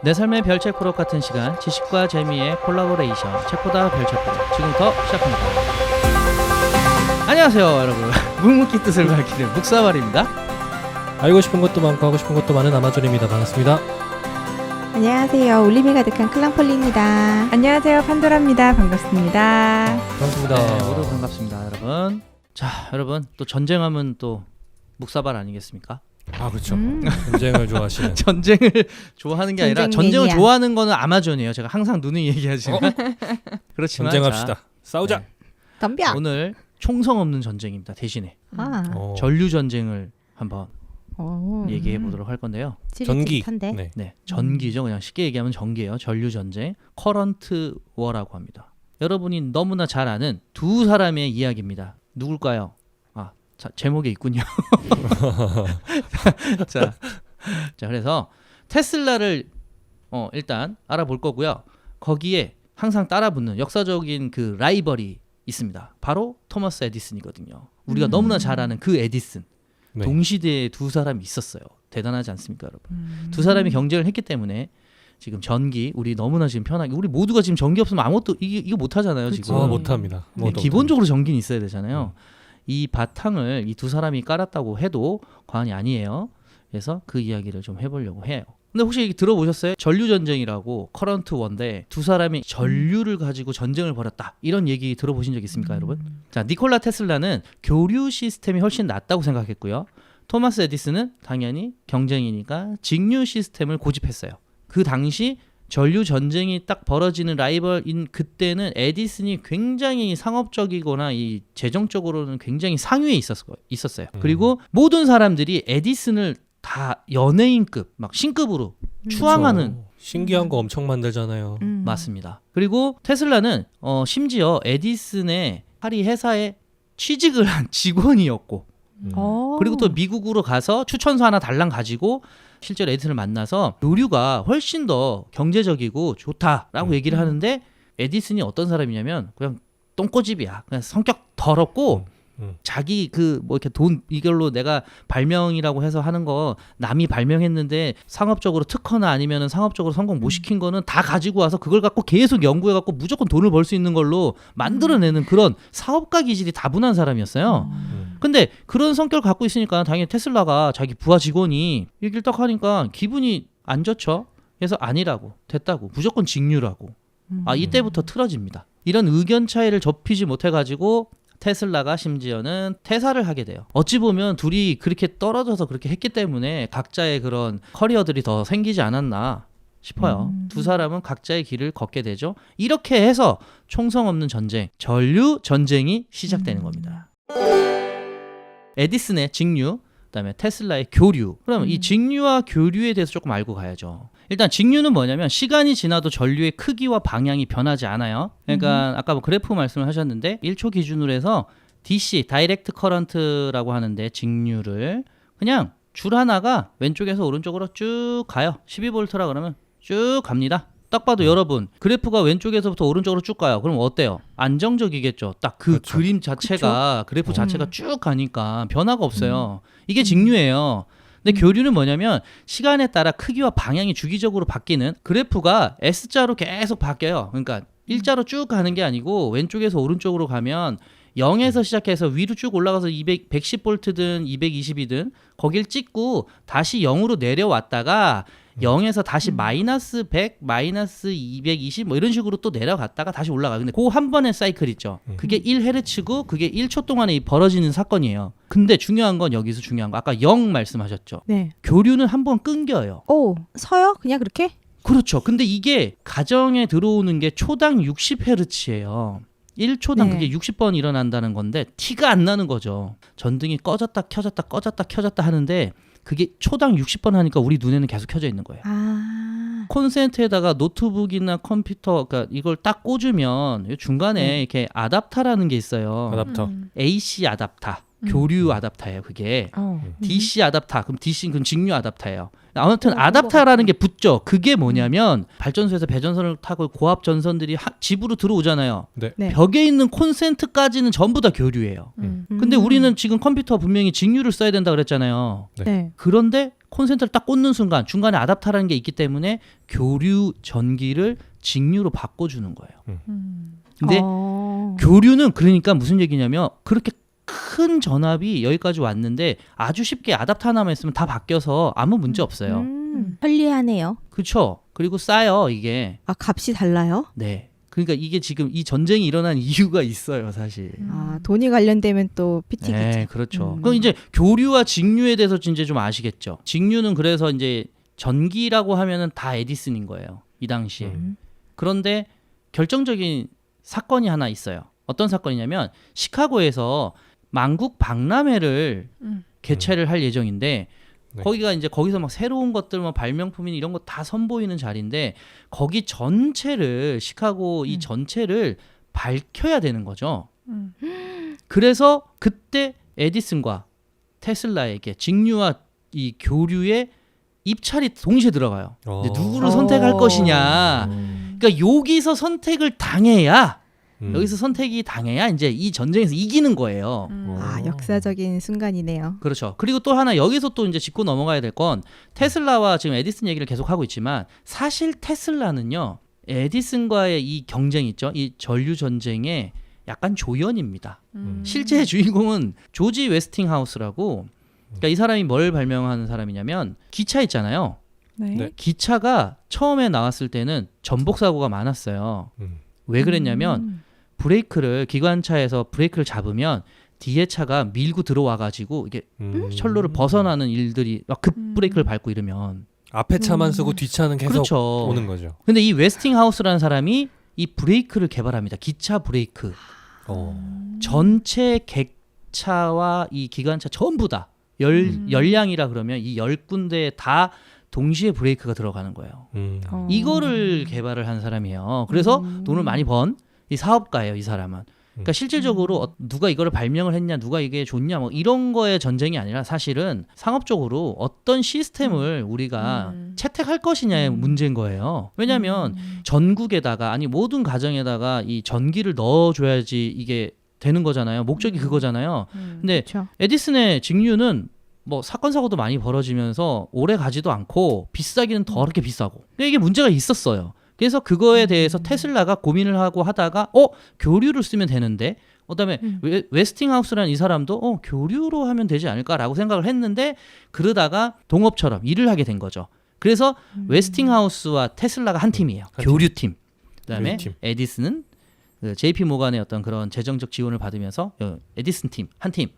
내 삶의 별책 프로 같은 시간, 지식과 재미의 콜라보레이션 책보다 별책 프로 지금부터 시작합니다. 안녕하세요 여러분. 묵묵히 뜻을 밝히는 묵사발입니다. 알고 싶은 것도 많고 하고 싶은 것도 많은 아마존입니다. 반갑습니다. 안녕하세요. 울림이 가득한 클랑폴리입니다. 안녕하세요. 판도라입니다. 반갑습니다. 반갑습니다. 네, 모두 반갑습니다 여러분. 자 여러분, 또 전쟁하면 또 묵사발 아니겠습니까? 아 그렇죠. 전쟁을 좋아하시는. 전쟁을 좋아하는 게 아니라 전쟁 전쟁을 매니아. 좋아하는 거는 아마존이에요. 제가 항상 누누이 얘기하지만 그렇지만 전쟁합시다. 자, 싸우자. 네. 덤벼. 오늘 총성 없는 전쟁입니다. 대신에 아. 전류 전쟁을 한번 오. 얘기해 보도록 할 건데요. 전기. 찌릿찌릿한데? 네. 네, 전기죠. 그냥 쉽게 얘기하면 전기예요. 전류 전쟁, 커런트 워라고 합니다. 여러분이 너무나 잘 아는 두 사람의 이야기입니다. 누굴까요? 아, 자, 제목에 있군요. 자, 그래서 테슬라를 일단 알아볼 거고요. 거기에 항상 따라붙는 역사적인 그 라이벌이 있습니다. 바로 토머스 에디슨이거든요. 우리가 너무나 잘 아는 그 에디슨. 네. 동시대에 두 사람이 있었어요. 대단하지 않습니까, 여러분? 두 사람이 경쟁을 했기 때문에 지금 전기, 우리 너무나 지금 편하게, 우리 모두가 지금 전기 없으면 아무것도 이거 못 하잖아요, 그치. 지금. 아 못합니다. 네, 기본적으로 전기는 있어야 되잖아요. 이 바탕을 이 두 사람이 깔았다고 해도 과언이 아니에요. 그래서 그 이야기를 좀 해보려고 해요. 근데 혹시 들어보셨어요? 전류전쟁이라고 커런트 원데 두 사람이 전류를 가지고 전쟁을 벌였다, 이런 얘기 들어보신 적 있습니까, 여러분? 자, 니콜라 테슬라는 교류 시스템이 훨씬 낫다고 생각했고요. 토마스 에디슨은 당연히 경쟁이니까 직류 시스템을 고집했어요. 그 당시 전류 전쟁이 딱 벌어지는 라이벌인 그때는 에디슨이 굉장히 상업적이거나 이 재정적으로는 굉장히 상위에 있었어요. 그리고 모든 사람들이 에디슨을 다 연예인급, 막 신급으로 추앙하는. 그렇죠. 신기한 거 엄청 만들잖아요. 맞습니다. 그리고 테슬라는 심지어 에디슨의 파리 회사에 취직을 한 직원이었고, 그리고 또 미국으로 가서 추천서 하나 달랑 가지고 실제로 에디슨을 만나서 교류가 훨씬 더 경제적이고 좋다라고 얘기를 하는데, 에디슨이 어떤 사람이냐면 그냥 똥꼬집이야. 그냥 성격 더럽고 자기 그 뭐 이렇게 돈 이걸로 내가 발명이라고 해서 하는 거 남이 발명했는데 상업적으로 특허나 아니면은 상업적으로 성공 못 시킨 거는 다 가지고 와서 그걸 갖고 계속 연구해 갖고 무조건 돈을 벌 수 있는 걸로 만들어내는 그런 사업가 기질이 다분한 사람이었어요. 근데 그런 성격을 갖고 있으니까 당연히 테슬라가 자기 부하 직원이 얘기를 딱 하니까 기분이 안 좋죠. 그래서 아니라고, 됐다고, 무조건 직류라고. 아, 이때부터 틀어집니다. 이런 의견 차이를 좁히지 못해가지고 테슬라가 심지어는 퇴사를 하게 돼요. 어찌 보면 둘이 그렇게 떨어져서 그렇게 했기 때문에 각자의 그런 커리어들이 더 생기지 않았나 싶어요. 두 사람은 각자의 길을 걷게 되죠. 이렇게 해서 총성 없는 전쟁, 전류 전쟁이 시작되는 겁니다. 에디슨의 직류, 그다음에 테슬라의 교류. 그러면 이 직류와 교류에 대해서 조금 알고 가야죠. 일단 직류는 뭐냐면 시간이 지나도 전류의 크기와 방향이 변하지 않아요. 그러니까 아까 뭐 그래프 말씀을 하셨는데 1초 기준으로 해서 DC, 다이렉트 커런트라고 하는데, 직류를 그냥 줄 하나가 왼쪽에서 오른쪽으로 쭉 가요. 12V라 그러면 쭉 갑니다. 딱 봐도 여러분 그래프가 왼쪽에서부터 오른쪽으로 쭉 가요. 그럼 어때요? 안정적이겠죠. 딱 그 그렇죠. 그림 자체가, 그래프 자체가 쭉 가니까 변화가 없어요. 이게 직류예요. 근데 교류는 뭐냐면 시간에 따라 크기와 방향이 주기적으로 바뀌는, 그래프가 S자로 계속 바뀌어요. 그러니까 일자로 쭉 가는 게 아니고 왼쪽에서 오른쪽으로 가면 0에서 시작해서 위로 쭉 올라가서 110V든 220이든 거길 찍고 다시 0으로 내려왔다가 0에서 다시 마이너스 100, 마이너스 220 뭐 이런 식으로 또 내려갔다가 다시 올라가요. 근데 그 한 번의 사이클 있죠. 그게 1헤르츠고 그게 1초 동안에 벌어지는 사건이에요. 근데 중요한 건, 여기서 중요한 거, 아까 0 말씀하셨죠. 네. 교류는 한 번 끊겨요. 오, 서요? 그냥 그렇게? 그렇죠. 근데 이게 가정에 들어오는 게 초당 60헤르츠예요. 1초당 네. 그게 60번 일어난다는 건데 티가 안 나는 거죠. 전등이 꺼졌다 켜졌다 꺼졌다 켜졌다 하는데 그게 초당 60번 하니까 우리 눈에는 계속 켜져 있는 거예요. 아. 콘센트에다가 노트북이나 컴퓨터, 그러니까 이걸 딱 꽂으면 중간에 이렇게 아답타라는 게 있어요. 아답터. AC 아답타. 교류 아답터예요. 그게 어. DC 아답터. 그럼 DC는 그럼 직류 아답터예요. 아무튼 아답터라는 게 붙죠. 그게 뭐냐면 발전소에서 배전선을 타고 고압 전선들이 집으로 들어오잖아요. 네. 네. 벽에 있는 콘센트까지는 전부 다 교류예요. 근데 우리는 지금 컴퓨터 분명히 직류를 써야 된다 그랬잖아요. 네. 그런데 콘센트를 딱 꽂는 순간 중간에 아답터라는 게 있기 때문에 교류 전기를 직류로 바꿔주는 거예요. 근데 교류는 그러니까 무슨 얘기냐면 그렇게 큰 전압이 여기까지 왔는데 아주 쉽게 아답터 하나만 있으면 다 바뀌어서 아무 문제 없어요. 편리하네요. 그렇죠. 그리고 싸요 이게. 아, 값이 달라요? 네. 그러니까 이게 지금 이 전쟁이 일어난 이유가 있어요, 사실. 아, 돈이 관련되면 또 피튀기죠. 네, 그렇죠. 그럼 이제 교류와 직류에 대해서 이제 좀 아시겠죠. 직류는 그래서 이제 전기라고 하면은 다 에디슨인 거예요, 이 당시에. 그런데 결정적인 사건이 하나 있어요. 어떤 사건이냐면 시카고에서 만국 박람회를 개최를 할 예정인데 네. 거기가 이제 거기서 막 새로운 것들 뭐 발명품이나 이런 거 다 선보이는 자리인데 거기 전체를 시카고 이 전체를 밝혀야 되는 거죠. 그래서 그때 에디슨과 테슬라에게 직류와 이 교류의 입찰이 동시에 들어가요. 근데 누구를 선택할 것이냐. 그러니까 여기서 선택을 당해야 여기서 선택이 당해야 이제 이 전쟁에서 이기는 거예요. 아, 역사적인 순간이네요. 그렇죠. 그리고 또 하나 여기서 또 이제 짚고 넘어가야 될 건 테슬라와 지금 에디슨 얘기를 계속 하고 있지만 사실 테슬라는요 에디슨과의 이 경쟁 있죠. 이 전류 전쟁의 약간 조연입니다. 실제 주인공은 조지 웨스팅하우스라고. 그러니까 이 사람이 뭘 발명하는 사람이냐면 기차 있잖아요. 네. 네. 기차가 처음에 나왔을 때는 전복 사고가 많았어요. 왜 그랬냐면 브레이크를 기관차에서 브레이크를 잡으면 뒤에 차가 밀고 들어와 가지고 이게 철로를 벗어나는 일들이 막 급 브레이크를 밟고 이러면 앞에 차만 쓰고 뒷차는 계속 그렇죠. 오는 거죠. 근데 이 웨스팅하우스라는 사람이 이 브레이크를 개발합니다. 기차 브레이크. 전체 객차와 이 기관차 전부 다 열량이라 그러면 이 10군데에 다 동시에 브레이크가 들어가는 거예요. 이거를 개발을 한 사람이에요. 그래서 돈을 많이 번 이 사업가예요, 이 사람은. 그러니까 실질적으로 누가 이거를 발명을 했냐, 누가 이게 좋냐, 뭐 이런 거의 전쟁이 아니라 사실은 상업적으로 어떤 시스템을 우리가 채택할 것이냐의 문제인 거예요. 왜냐하면 전국에다가 아니 모든 가정에다가 이 전기를 넣어줘야지 이게 되는 거잖아요. 목적이 그거잖아요. 근데 그렇죠. 에디슨의 직류는 뭐 사건 사고도 많이 벌어지면서 오래 가지도 않고 비싸기는 더럽게 비싸고. 근데 이게 문제가 있었어요. 그래서 그거에 대해서 테슬라가 고민을 하고 하다가 교류를 쓰면 되는데 그다음에 웨스팅하우스라는 이 사람도 교류로 하면 되지 않을까라고 생각을 했는데 그러다가 동업처럼 일을 하게 된 거죠. 그래서 웨스팅하우스와 테슬라가 한 팀이에요. 교류팀. 그다음에 교류팀. 에디슨은 그 JP 모간의 어떤 그런 재정적 지원을 받으면서 에디슨 팀 한 팀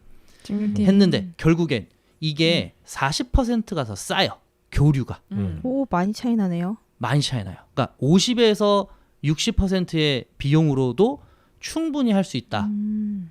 했는데 결국엔 이게 40%가 더 싸요. 교류가. 오, 많이 차이 나네요. 많이 차이 나요. 그러니까 50에서 60%의 비용으로도 충분히 할 수 있다.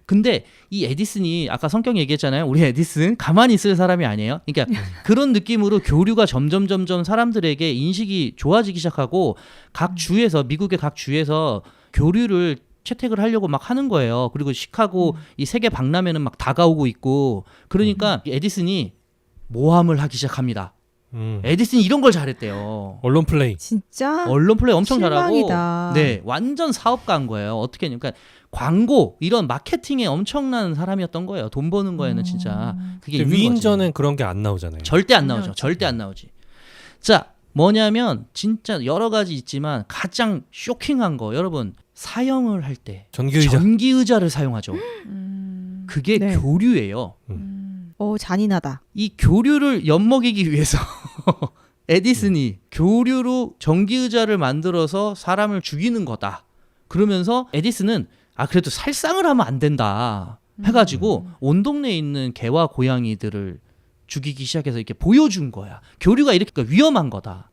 근데 이 에디슨이 아까 성격 얘기했잖아요. 우리 에디슨 가만히 있을 사람이 아니에요. 그러니까 그런 느낌으로 교류가 점점 사람들에게 인식이 좋아지기 시작하고 각 주에서 미국의 각 주에서 교류를 채택을 하려고 막 하는 거예요. 그리고 시카고 이 세계 박람회는 막 다가오고 있고 그러니까 에디슨이 모함을 하기 시작합니다. 에디슨이 이런 걸 잘했대요. 언론 플레이. 진짜 언론 플레이 엄청 실망이다. 잘하고, 네, 완전 사업가인 거예요. 어떻게 했냐면, 그러니까 광고 이런 마케팅에 엄청난 사람이었던 거예요. 돈 버는 거에는 진짜 그게 있는 거지. 위인전엔 그런 게 안 나오잖아요. 절대 안 나오죠. 절대 안 나오지. 자, 뭐냐면 진짜 여러 가지 있지만 가장 쇼킹한 거, 여러분 사형을 할 때 전기의자. 전기의자를 사용하죠. 그게 네. 교류예요. 잔인하다. 이 교류를 엿먹이기 위해서 에디슨이 교류로 전기의자를 만들어서 사람을 죽이는 거다. 그러면서 에디슨은 그래도 살상을 하면 안 된다 해가지고 온 동네에 있는 개와 고양이들을 죽이기 시작해서 이렇게 보여준 거야. 교류가 이렇게 위험한 거다.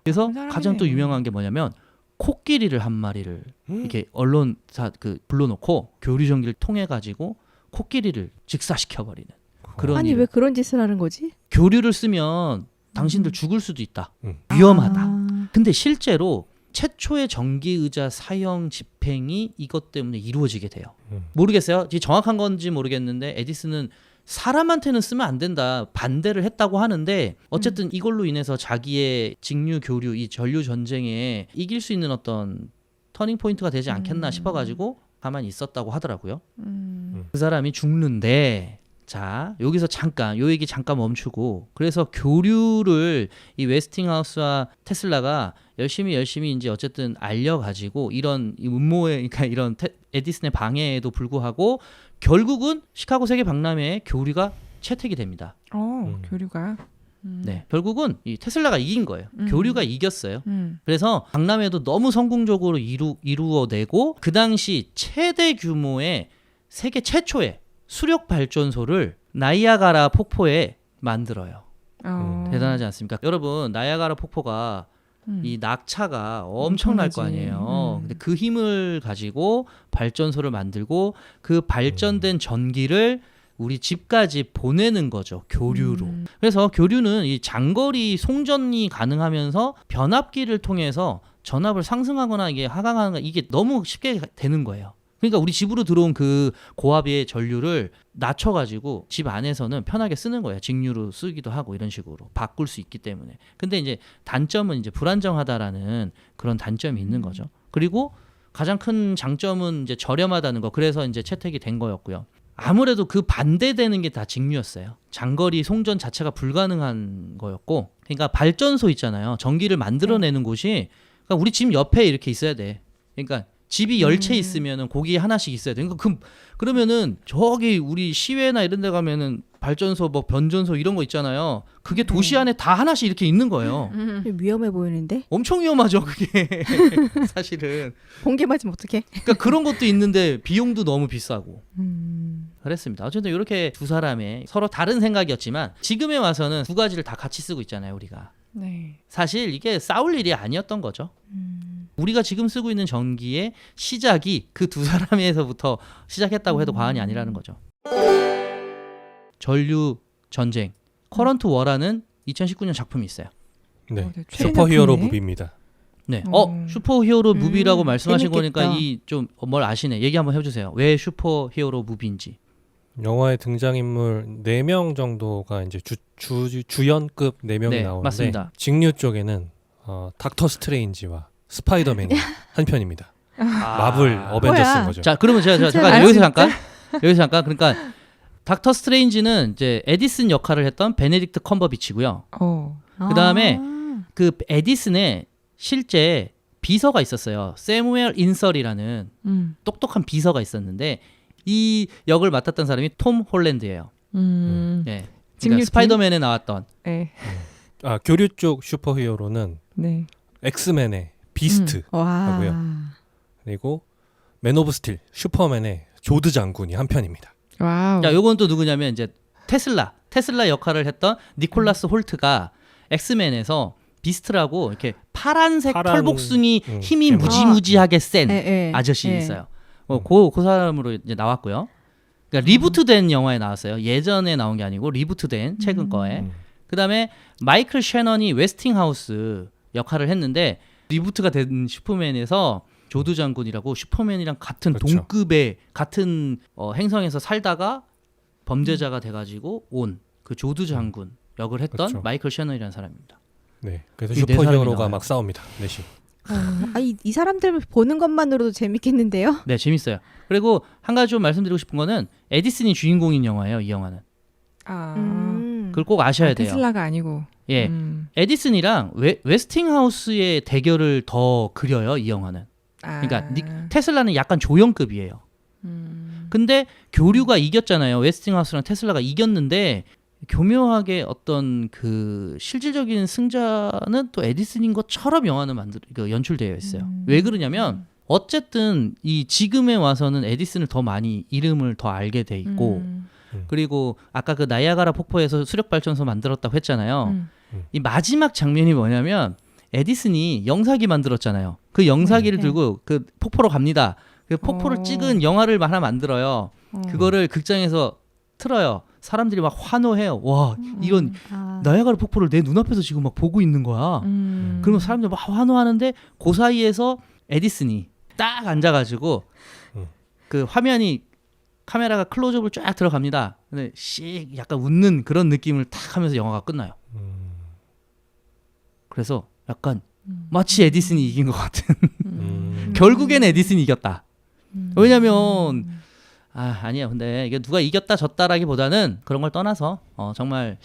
그래서 가장 또 유명한 게 뭐냐면 코끼리를 한 마리를 이렇게 언론사 불러놓고 교류 전기를 통해 가지고 코끼리를 직사시켜 버리는 그런 아니 일을. 왜 그런 짓을 하는 거지? 교류를 쓰면 당신들 죽을 수도 있다. 위험하다. 아, 근데 실제로 최초의 전기 의자 사형 집행이 이것 때문에 이루어지게 돼요. 모르겠어요. 정확한 건지 모르겠는데 에디슨은 사람한테는 쓰면 안 된다 반대를 했다고 하는데 어쨌든 이걸로 인해서 자기의 직류 교류 이 전류 전쟁에 이길 수 있는 어떤 터닝 포인트가 되지 않겠나 싶어가지고 가만히 있었다고 하더라고요. 그 사람이 죽는데 자 여기서 잠깐 요 얘기 잠깐 멈추고 그래서 교류를 이 웨스팅하우스와 테슬라가 열심히 이제 어쨌든 알려가지고 이런 이 음모에 그러니까 이런 에디슨의 방해에도 불구하고 결국은 시카고 세계 박람회에 교류가 채택이 됩니다. 교류가. 네, 결국은 이 테슬라가 이긴 거예요. 교류가 이겼어요. 그래서 박람회도 너무 성공적으로 이루어내고 그 당시 최대 규모의 세계 최초의 수력 발전소를 나이아가라 폭포에 만들어요. 대단하지 않습니까? 여러분 나이아가라 폭포가 이 낙차가 엄청날 거 아니에요. 근데 그 힘을 가지고 발전소를 만들고 그 발전된 전기를 우리 집까지 보내는 거죠. 교류로. 그래서 교류는 이 장거리 송전이 가능하면서 변압기를 통해서 전압을 상승하거나 이게 하강하거나 이게 너무 쉽게 되는 거예요. 그러니까 우리 집으로 들어온 그 고압의 전류를 낮춰가지고 집 안에서는 편하게 쓰는 거예요. 직류로 쓰기도 하고 이런 식으로 바꿀 수 있기 때문에. 근데 이제 단점은 이제 불안정하다라는 그런 단점이 있는 거죠. 그리고 가장 큰 장점은 이제 저렴하다는 거. 그래서 이제 채택이 된 거였고요. 아무래도 그 반대되는 게 다 직류였어요. 장거리 송전 자체가 불가능한 거였고, 그러니까 발전소 있잖아요. 전기를 만들어내는 곳이 그러니까 우리 집 옆에 이렇게 있어야 돼. 그러니까 집이 10채 있으면은 거기 하나씩 있어야 돼. 그러니까 그러면은 저기 우리 시외나 이런 데 가면은 발전소 뭐 변전소 이런 거 있잖아요. 그게 도시 안에 다 하나씩 이렇게 있는 거예요. 위험해 보이는데? 엄청 위험하죠, 그게. 사실은. 번개 맞으면 어떡해? 그러니까 그런 것도 있는데 비용도 너무 비싸고. 그랬습니다. 어쨌든 이렇게 두 사람의 서로 다른 생각이었지만 지금에 와서는 두 가지를 다 같이 쓰고 있잖아요, 우리가. 네. 사실 이게 싸울 일이 아니었던 거죠. 우리가 지금 쓰고 있는 전기의 시작이 그 두 사람에서부터 시작했다고 해도 과언이 아니라는 거죠. 전류 전쟁, 커런트 워라는 2019년 작품이 있어요. 네, 네, 슈퍼히어로 최근 무비입니다. 네, 슈퍼히어로 무비라고 말씀하신 재밌겠다. 거니까 이 좀 뭘 아시네. 얘기 한번 해주세요. 왜 슈퍼히어로 무비인지. 영화의 등장인물 4명 정도가 이제 주연급 4명이 네, 나오는데 맞습니다. 직류 쪽에는 닥터 스트레인지와 스파이더맨이 한 편입니다. 마블 어벤져스인 뭐야. 거죠. 자, 그러면 제가 잠깐 여기서 잠깐 그러니까 닥터 스트레인지는 이제 에디슨 역할을 했던 베네딕트 컴버비치고요. 그다음에 그 에디슨의 실제 비서가 있었어요. 세무엘 인설이라는 똑똑한 비서가 있었는데 이 역을 맡았던 사람이 톰 홀랜드예요. 네. 그러니까 스파이더맨에 나왔던. 네. 교류 쪽 슈퍼히어로는 네. 엑스맨의 비스트 하고요. 그리고 맨 오브 스틸 슈퍼맨의 조드 장군이 한 편입니다. 와우. 자, 요건 또 누구냐면 이제 테슬라 역할을 했던 니콜라스 홀트가 엑스맨에서 비스트라고 이렇게 파란 털복숭이 힘이 무지무지하게 센 아저씨 있어요. 그 사람으로 이제 나왔고요. 그러니까 리부트된 영화에 나왔어요. 예전에 나온 게 아니고 리부트된 최근 거에. 그다음에 마이클 셰넌이 웨스팅하우스 역할을 했는데 리부트가 된 슈퍼맨에서 조드 장군이라고 슈퍼맨이랑 같은 그렇죠. 동급의 같은 행성에서 살다가 범죄자가 돼가지고 온 그 조드 장군 역을 했던 그렇죠. 마이클 셰넌이라는 사람입니다. 네, 그래서 이 네 사람이 슈퍼히어로가 나와요. 막 싸웁니다. 넷이. 이 사람들 보는 것만으로도 재밌겠는데요? 네, 재밌어요. 그리고 한 가지 좀 말씀드리고 싶은 거는 에디슨이 주인공인 영화예요. 이 영화는. 그걸 꼭 아셔야 돼요. 테슬라가 아니고. 예, 에디슨이랑 웨스팅하우스의 대결을 더 그려요. 이 영화는. 그러니까 테슬라는 약간 조연급이에요. 근데 교류가 이겼잖아요. 웨스팅하우스랑 테슬라가 이겼는데 교묘하게 어떤 그 실질적인 승자는 또 에디슨인 것처럼 영화는 연출되어 있어요. 왜 그러냐면 어쨌든 이 지금에 와서는 에디슨을 더 많이 이름을 더 알게 돼 있고 그리고 아까 그 나이아가라 폭포에서 수력 발전소 만들었다고 했잖아요. 이 마지막 장면이 뭐냐면 에디슨이 영사기 만들었잖아요. 그 영사기를 들고 그 폭포로 갑니다. 그 폭포를 찍은 영화를 하나 만들어요. 그거를 극장에서 틀어요. 사람들이 막 환호해요. 와, 이런 나야가라 폭포를 내 눈앞에서 지금 막 보고 있는 거야. 그러면 사람들 막 환호하는데 그 사이에서 에디슨이 딱 앉아가지고 그 화면이 카메라가 클로즈업을 쫙 들어갑니다. 근데 씩 약간 웃는 그런 느낌을 탁 하면서 영화가 끝나요. 그래서 약간 마치 에디슨이 이긴 것 같은. 결국엔 에디슨이 이겼다. 왜냐면 아니야. 근데 이게 누가 이겼다 졌다라기보다는 그런 걸 떠나서 정말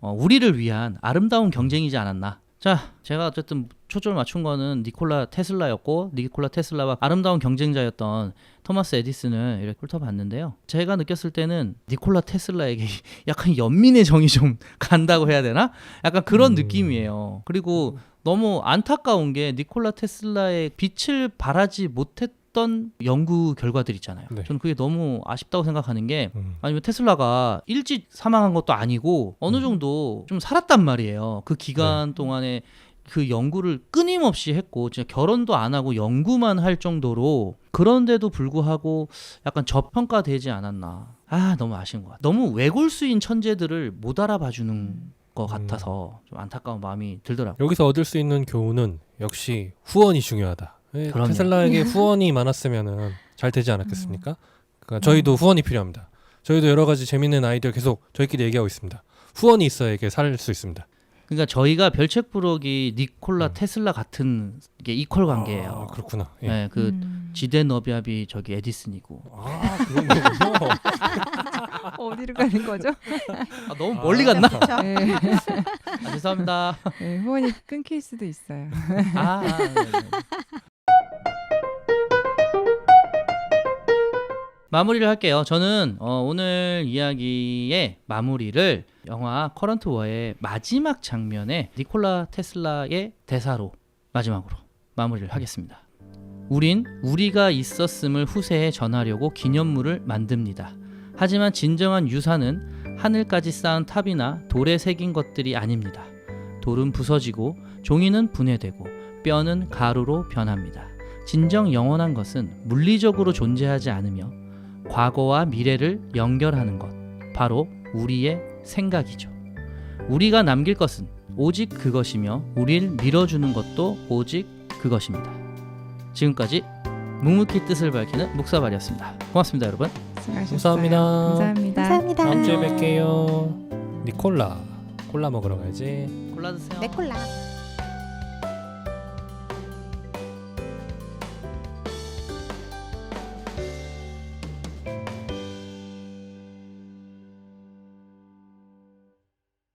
우리를 위한 아름다운 경쟁이지 않았나. 자, 제가 어쨌든 초점을 맞춘 거는 니콜라 테슬라였고 니콜라 테슬라와 아름다운 경쟁자였던 토마스 에디슨을 이렇게 훑어봤는데요. 제가 느꼈을 때는 니콜라 테슬라에게 약간 연민의 정이 좀 간다고 해야 되나? 약간 그런 느낌이에요. 그리고 너무 안타까운 게 니콜라 테슬라의 빛을 발하지 못했던 연구 결과들 있잖아요. 네. 저는 그게 너무 아쉽다고 생각하는 게 아니면 테슬라가 일찍 사망한 것도 아니고 어느 정도 좀 살았단 말이에요. 그 기간 동안에 그 연구를 끊임없이 했고 진짜 결혼도 안 하고 연구만 할 정도로 그런데도 불구하고 약간 저평가되지 않았나. 너무 아쉬운 것 같아요. 너무 외골수인 천재들을 못 알아봐주는 것 같아서 좀 안타까운 마음이 들더라고요. 여기서 얻을 수 있는 교훈은 역시 후원이 중요하다. 그럼요. 테슬라에게 후원이 많았으면은 잘 되지 않았겠습니까? 그러니까 저희도 후원이 필요합니다. 저희도 여러 가지 재밌는 아이디어 계속 저희끼리 얘기하고 있습니다. 후원이 있어야 이게 살 수 있습니다. 그러니까 저희가 별책부록이 니콜라 테슬라 같은 게 이퀄 관계예요. 그렇구나. 예. 네, 그 지대 너비압이 저기 에디슨이고. 그런 거군요. 어디로 가는 거죠? 너무 멀리 갔나? 네. 죄송합니다. 네, 후원이 끊길 수도 있어요. 네네. 마무리를 할게요. 저는 오늘 이야기의 마무리를 영화 커런트 워의 마지막 장면에 니콜라 테슬라의 대사로 마지막으로 마무리를 하겠습니다. 우린 우리가 있었음을 후세에 전하려고 기념물을 만듭니다. 하지만 진정한 유산은 하늘까지 쌓은 탑이나 돌에 새긴 것들이 아닙니다. 돌은 부서지고 종이는 분해되고 뼈는 가루로 변합니다. 진정 영원한 것은 물리적으로 존재하지 않으며 과거와 미래를 연결하는 것, 바로 우리의 생각이죠. 우리가 남길 것은 오직 그것이며 우리를 밀어주는 것도 오직 그것입니다. 지금까지 묵묵히 뜻을 밝히는 묵사발이었습니다. 고맙습니다, 여러분. 수고하셨어요. 감사합니다. 감사합니다. 감사합니다. 다음 주에 뵐게요. 니콜라 콜라 먹으러 가야지. 골라 드세요. 네 콜라.